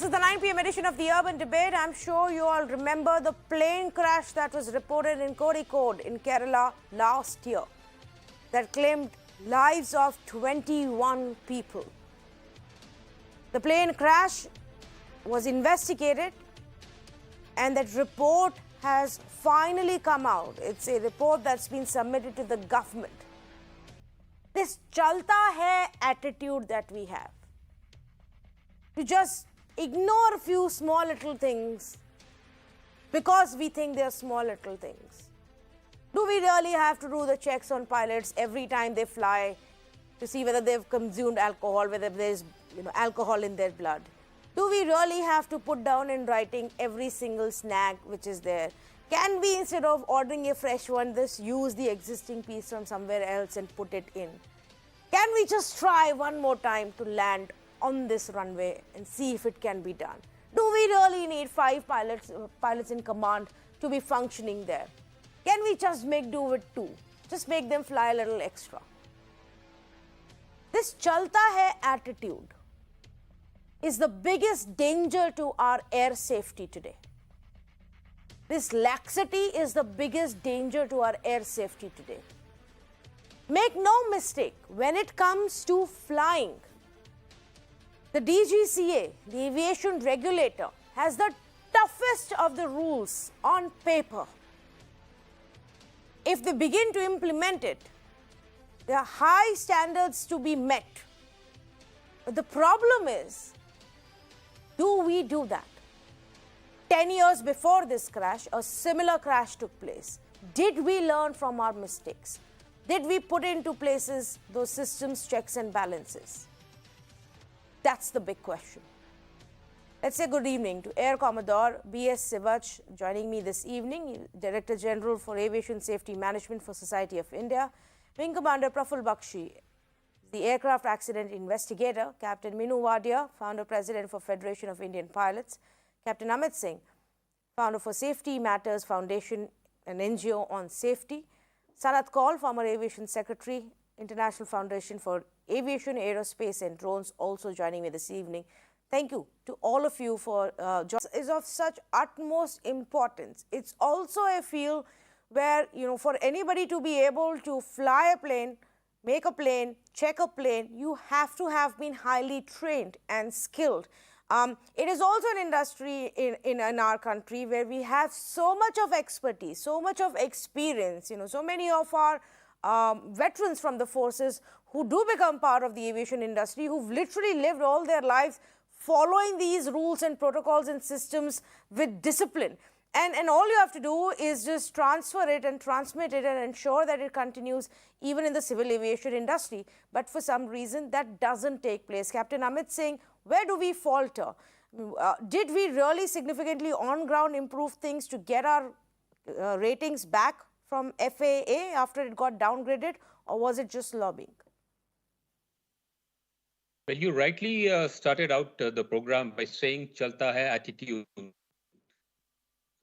This is the 9 p.m. edition of the Urban Debate. I'm sure you all remember the plane crash that was reported in Kozhikode in Kerala last year that claimed lives of 21 people. The plane crash was investigated and that report has finally come out. It's a report that's been submitted to the government. This chalta hai attitude that we have, to just ignore a few small little things because we think they're small little things. Do we really have to do the checks on pilots every time they fly to see whether they've consumed alcohol, whether there's alcohol in their blood? Do we really have to put down in writing every single snack which is there? Can we, instead of ordering a fresh one, just use the existing piece from somewhere else and put it in? Can we just try one more time to land on this runway and see if it can be done? Do we really need 5 pilots in command to be functioning there? Can we just make do with 2? Just make them fly a little extra. This chalta hai attitude is the biggest danger to our air safety today. This laxity is the biggest danger to our air safety today. Make no mistake, when it comes to flying, the DGCA, the aviation regulator, has the toughest of the rules on paper. If they begin to implement it, there are high standards to be met. But the problem is, do we do that? 10 years before this crash, a similar crash took place. Did we learn from our mistakes? Did we put into places those systems, checks and balances? That's the big question. Let's say good evening to Air Commodore B.S. Sivach, joining me this evening, Director General for Aviation Safety Management for Society of India, Wing Commander Praful Bakshi, the Aircraft Accident Investigator, Captain Minu Wadia, Founder President for Federation of Indian Pilots, Captain Amit Singh, Founder for Safety Matters Foundation, an NGO on safety, Sanat Kaul, former Aviation Secretary, International Foundation for Aviation, Aerospace and Drones, also joining me this evening. Thank you to all of you for joining. Is of such utmost importance. It's also a field where, for anybody to be able to fly a plane, make a plane, check a plane, you have to have been highly trained and skilled. It is also an industry in our country where we have so much of expertise, so much of experience, so many of our veterans from the forces who do become part of the aviation industry, who've literally lived all their lives following these rules and protocols and systems with discipline. And all you have to do is just transfer it and transmit it and ensure that it continues even in the civil aviation industry. But for some reason, that doesn't take place. Captain Amit Singh, where do we falter? Did we really significantly on ground improve things to get our ratings back from FAA after it got downgraded, or was it just lobbying? Well, you rightly started out the program by saying chalta hai attitude.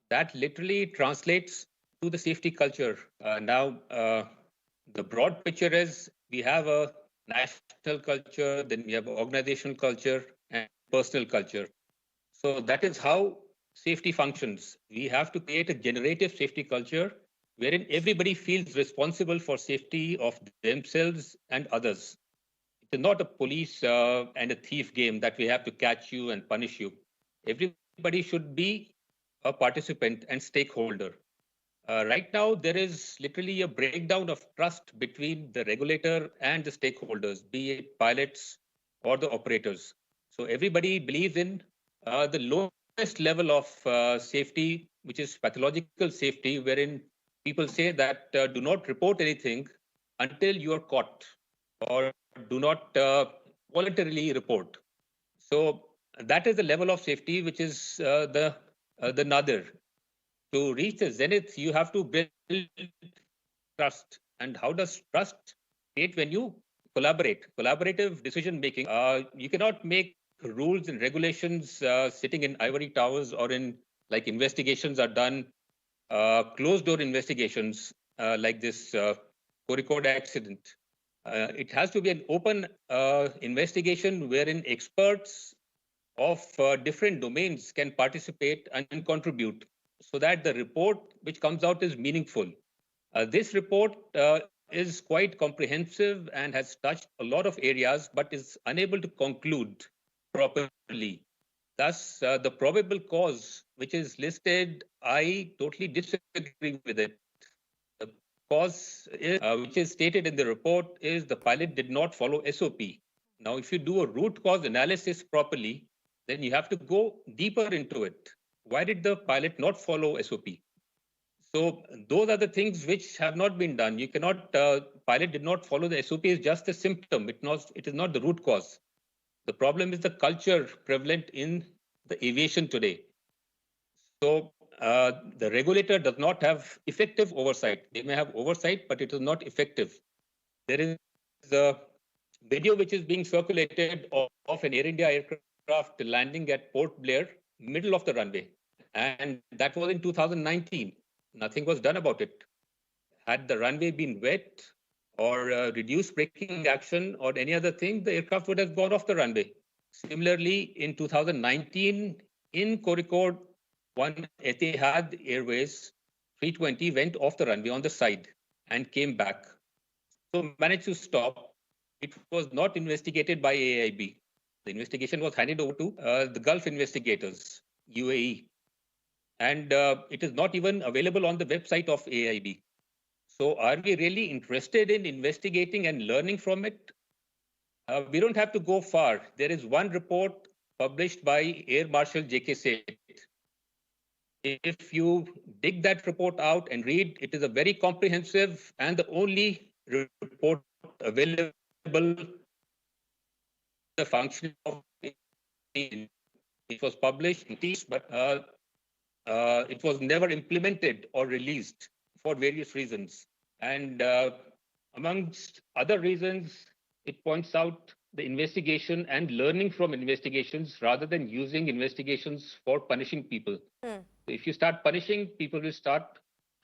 That literally translates to the safety culture. Now, the broad picture is we have a national culture, then we have organizational culture and personal culture. So that is how safety functions. We have to create a generative safety culture wherein everybody feels responsible for safety of themselves and others. It is not a police and a thief game that we have to catch you and punish you. Everybody should be a participant and stakeholder. Right now, there is literally a breakdown of trust between the regulator and the stakeholders, be it pilots or the operators. So everybody believes in the lowest level of safety, which is pathological safety, wherein people say that do not report anything until you are caught, or do not voluntarily report. So that is the level of safety which is the nadir. To reach the zenith, you have to build trust. And how does trust create? When you collaborate, collaborative decision making. You cannot make rules and regulations sitting in ivory towers, or in like investigations are done, closed door investigations like this Kozhikode accident. It has to be an open investigation wherein experts of different domains can participate and contribute so that the report which comes out is meaningful. This report is quite comprehensive and has touched a lot of areas, but is unable to conclude properly. Thus, the probable cause which is listed, I totally disagree with it. The cause which is stated in the report is the pilot did not follow SOP. Now, if you do a root cause analysis properly, then you have to go deeper into it. Why did the pilot not follow SOP? So those are the things which have not been done. You cannot, pilot did not follow the SOP is just a symptom. It is not the root cause. The problem is the culture prevalent in the aviation today. So the regulator does not have effective oversight. They may have oversight, but it is not effective. There is a video which is being circulated of an Air India aircraft landing at Port Blair, middle of the runway. And that was in 2019. Nothing was done about it. Had the runway been wet or reduced braking action or any other thing, the aircraft would have gone off the runway. Similarly, in 2019, in Kozhikode, one Etihad Airways 320 went off the runway on the side and came back. So managed to stop. It was not investigated by AIB. The investigation was handed over to the Gulf investigators, UAE. And it is not even available on the website of AIB. So are we really interested in investigating and learning from it? We don't have to go far. There is one report published by Air Marshal J.K. Seth. If you dig that report out and read, it is a very comprehensive and the only report available the function of it was published, but it was never implemented or released for various reasons. And amongst other reasons, it points out the investigation and learning from investigations rather than using investigations for punishing people. If you start punishing, people will start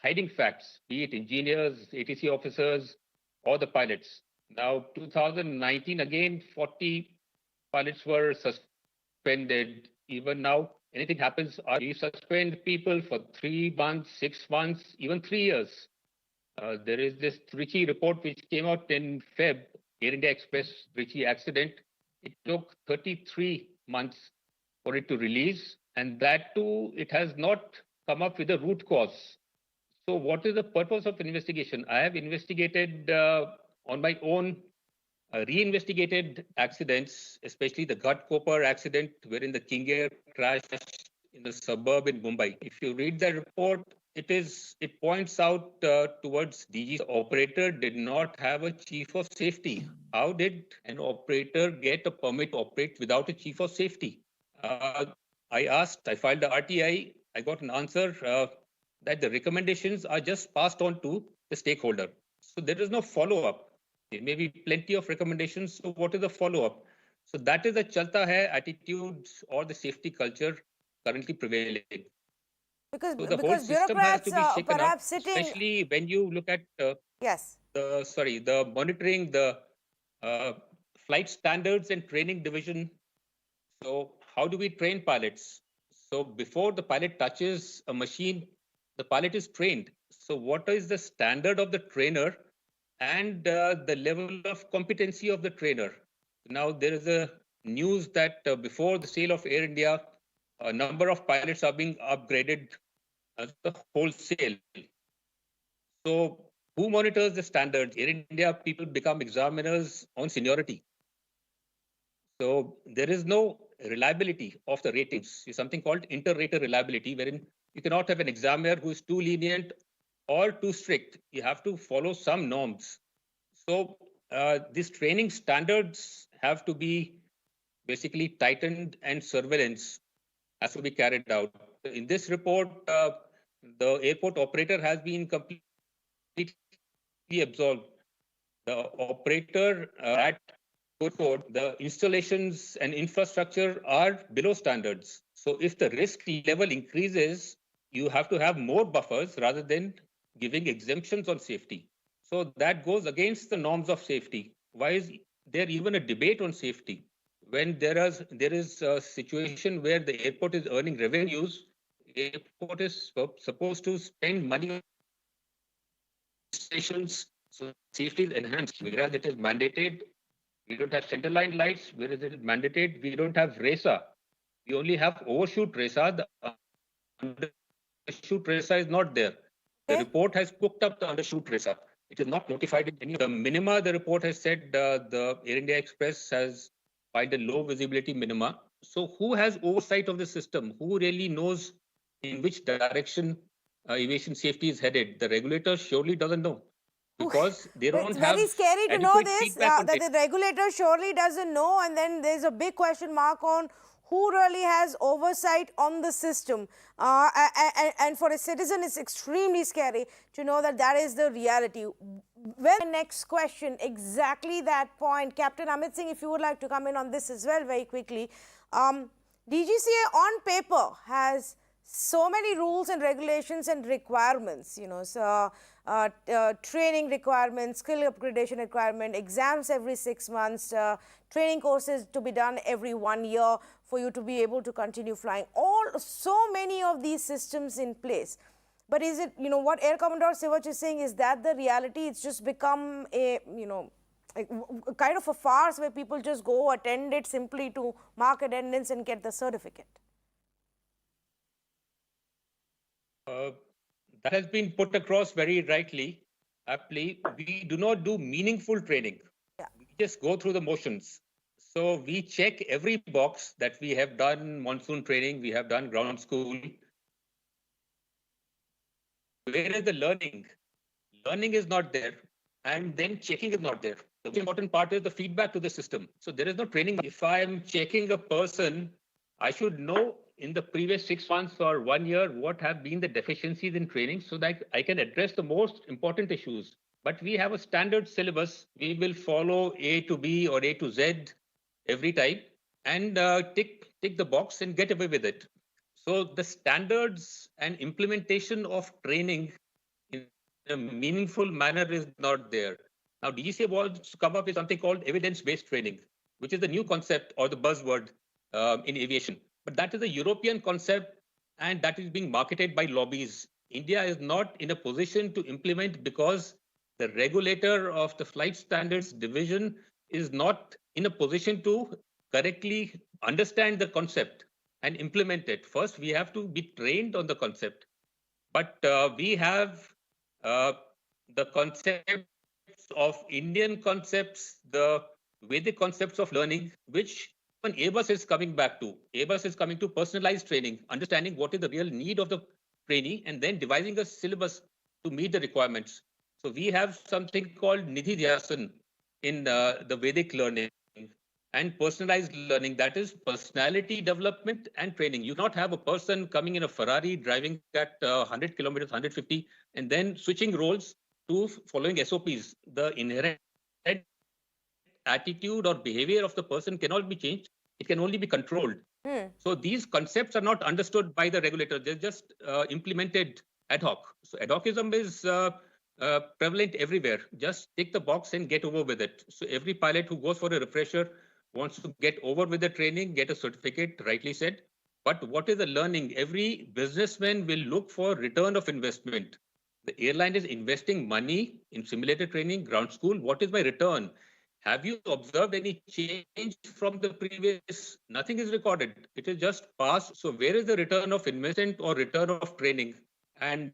hiding facts, be it engineers, ATC officers, or the pilots. Now, 2019, again, 40 pilots were suspended. Even now, anything happens, you suspend people for 3 months, 6 months, even 3 years. There is this Trichy report which came out in Feb, Air India Express Trichy accident. It took 33 months for it to release, and that too, it has not come up with a root cause. So what is the purpose of investigation? I have investigated on my own re-investigated accidents, especially the Ghatkopar accident, wherein the King Air crashed in the suburb in Mumbai. If you read the report, it points out towards DG. The operator did not have a chief of safety. How did an operator get a permit to operate without a chief of safety? I filed the RTI. I got an answer that the recommendations are just passed on to the stakeholder. So there is no follow-up. There may be plenty of recommendations. So what is the follow-up? So that is the chalta hai attitude or the safety culture currently prevailing. Because, so the because whole system has to be shaken perhaps up, sitting, especially when you look at yes, the monitoring, the flight standards and training division. So how do we train pilots? So before the pilot touches a machine, the pilot is trained. So what is the standard of the trainer and the level of competency of the trainer? Now there is a news that before the sale of Air India, a number of pilots are being upgraded as the wholesale. So who monitors the standards? Air India people become examiners on seniority. So there is no reliability of the ratings. It's something called inter-rater reliability, wherein you cannot have an examiner who is too lenient or too strict. You have to follow some norms. So these training standards have to be basically tightened and surveillance has to be carried out. In this report, the airport operator has been completely absolved. The operator at Kozhikode, the installations and infrastructure are below standards. So if the risk level increases, you have to have more buffers rather than giving exemptions on safety. So that goes against the norms of safety. Why is there even a debate on safety? when there is a situation where the airport is earning revenues, airport is supposed to spend money on stations, so safety is enhanced. Whereas it is mandated, we don't have center line lights. Whereas it is mandated, we don't have RESA. We only have overshoot RESA. The undershoot RESA is not there. The Okay. report has cooked up the undershoot RESA. It is not notified in any of the minima. The report has said the Air India Express has filed a low visibility minima. So who has oversight of the system? Who really knows in which direction aviation safety is headed? The regulator surely doesn't know Ooh, because they well, don't it's very have scary to know adequate this, feedback on that it. the regulator surely doesn't know, and then there's a big question mark on who really has oversight on the system. And for a citizen, it's extremely scary to know that that is the reality. Well, next question, exactly that point. Captain Amit Singh, if you would like to come in on this as well very quickly. DGCA on paper has so many rules and regulations and requirements, so training requirements, skill upgradation requirement, exams every 6 months, training courses to be done every 1 year for you to be able to continue flying. So many of these systems in place. But is it, what Air Commodore Sivach is saying, is that the reality? It's just become a, kind of a farce where people just go attend it simply to mark attendance and get the certificate. That has been put across very rightly, aptly. We do not do meaningful training. Yeah. We just go through the motions. So we check every box that we have done monsoon training, we have done ground school. Where is the learning? Learning is not there, and then checking is not there. The most important part is the feedback to the system. So there is no training. If I am checking a person, I should know in the previous 6 months or 1 year what have been the deficiencies in training so that I can address the most important issues. But we have a standard syllabus. We will follow A to B or A to Z every time and tick the box and get away with it. So the standards and implementation of training in a meaningful manner is not there. Now, DGCA wants to come up with something called evidence-based training, which is the new concept or the buzzword in aviation. But that is a European concept, and that is being marketed by lobbies. India is not in a position to implement because the regulator of the Flight Standards Division is not in a position to correctly understand the concept and implement it. First, we have to be trained on the concept. But we have uh, the concepts of Indian concepts, the Vedic concepts of learning, which even Airbus is coming back to. Airbus is coming to personalized training, understanding what is the real need of the trainee, and then devising a syllabus to meet the requirements. So we have something called Nidhi Dhyasan in the Vedic learning and personalized learning, that is personality development and training. You not have a person coming in a Ferrari driving at 100 kilometers, 150, and then switching roles to following SOPs. The inherent attitude or behavior of the person cannot be changed. It can only be controlled. So these concepts are not understood by the regulator. They're just implemented ad hoc. So ad hocism is prevalent everywhere. Just tick the box and get over with it. So every pilot who goes for a refresher wants to get over with the training, get a certificate, rightly said. But what is the learning? Every businessman will look for return of investment. The airline is investing money in simulator training, ground school. What is my return? Have you observed any change from the previous? Nothing is recorded. It is just past. So where is the return of investment or return of training? And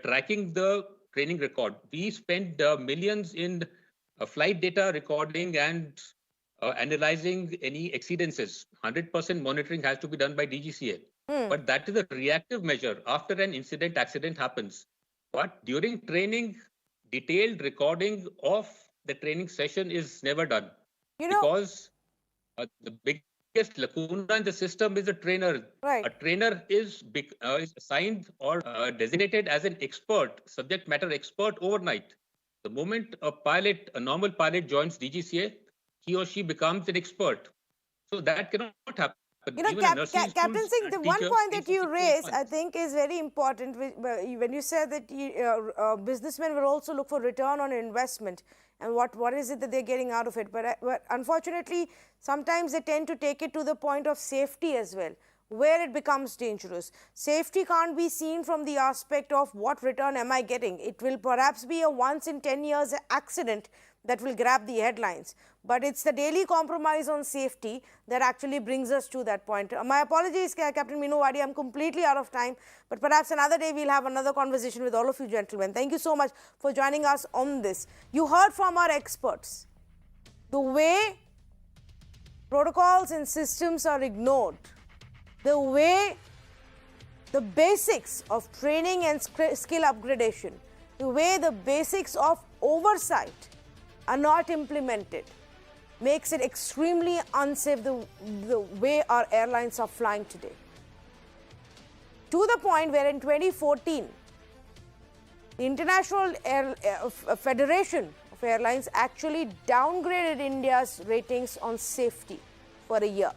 tracking the training record. We spend millions in flight data recording and analyzing any exceedances. 100% monitoring has to be done by DGCA. But that is a reactive measure after an incident, accident happens. But during training, detailed recording of the training session is never done because the biggest lacuna in the system is a trainer. Right. A trainer is assigned or designated as an expert, subject matter expert overnight. The moment a normal pilot joins DGCA, he or she becomes an expert. So that cannot happen. Captain Singh, the one point that you raised, I think, is very important. When you said that businessmen will also look for return on investment, and what is it that they're getting out of it. But unfortunately, sometimes they tend to take it to the point of safety as well, where it becomes dangerous. Safety can't be seen from the aspect of what return am I getting. It will perhaps be a once in 10 years accident that will grab the headlines. But it's the daily compromise on safety that actually brings us to that point. My apologies, Captain Meenu Wadi, I'm completely out of time. But perhaps another day we'll have another conversation with all of you gentlemen. Thank you so much for joining us on this. You heard from our experts the way protocols and systems are ignored, the way the basics of training and skill upgradation, the way the basics of oversight are not implemented, makes it extremely unsafe the way our airlines are flying today. To the point where in 2014, the International Federation of Airlines actually downgraded India's ratings on safety for a year.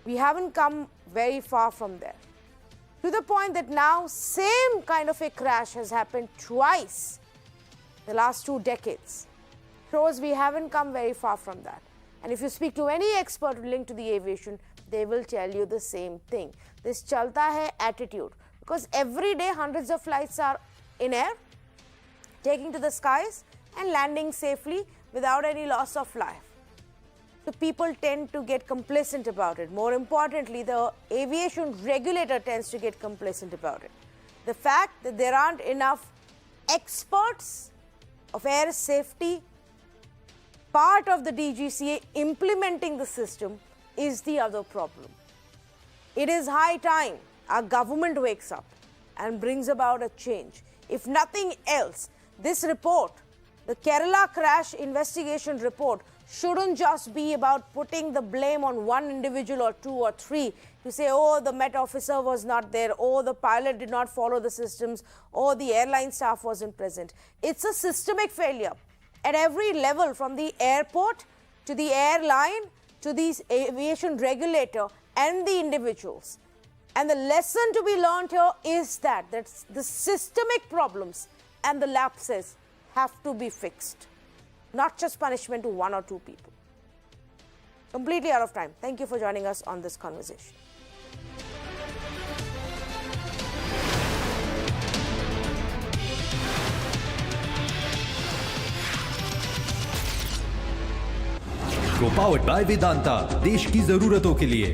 We haven't come very far from there. To the point that now same kind of a crash has happened twice in the last 2 decades. Shows we haven't come very far from that. And if you speak to any expert linked to the aviation, they will tell you the same thing. This chalta hai attitude. Because every day hundreds of flights are in air, taking to the skies and landing safely without any loss of life. So people tend to get complacent about it. More importantly, the aviation regulator tends to get complacent about it. The fact that there aren't enough experts of air safety, part of the DGCA implementing the system, is the other problem. It is high time our government wakes up and brings about a change. If nothing else, this report, the Kerala crash investigation report, shouldn't just be about putting the blame on one individual or 2 or 3 to say, oh, the Met officer was not there, oh, the pilot did not follow the systems, oh, the airline staff wasn't present. It's a systemic failure at every level, from the airport to the airline to the aviation regulator and the individuals. And the lesson to be learned here is that the systemic problems and the lapses have to be fixed, not just punishment to 1 or 2 people. Completely out of time. Thank you for joining us on this conversation. Powered by Vedanta, देश की जरूरतों के लिए।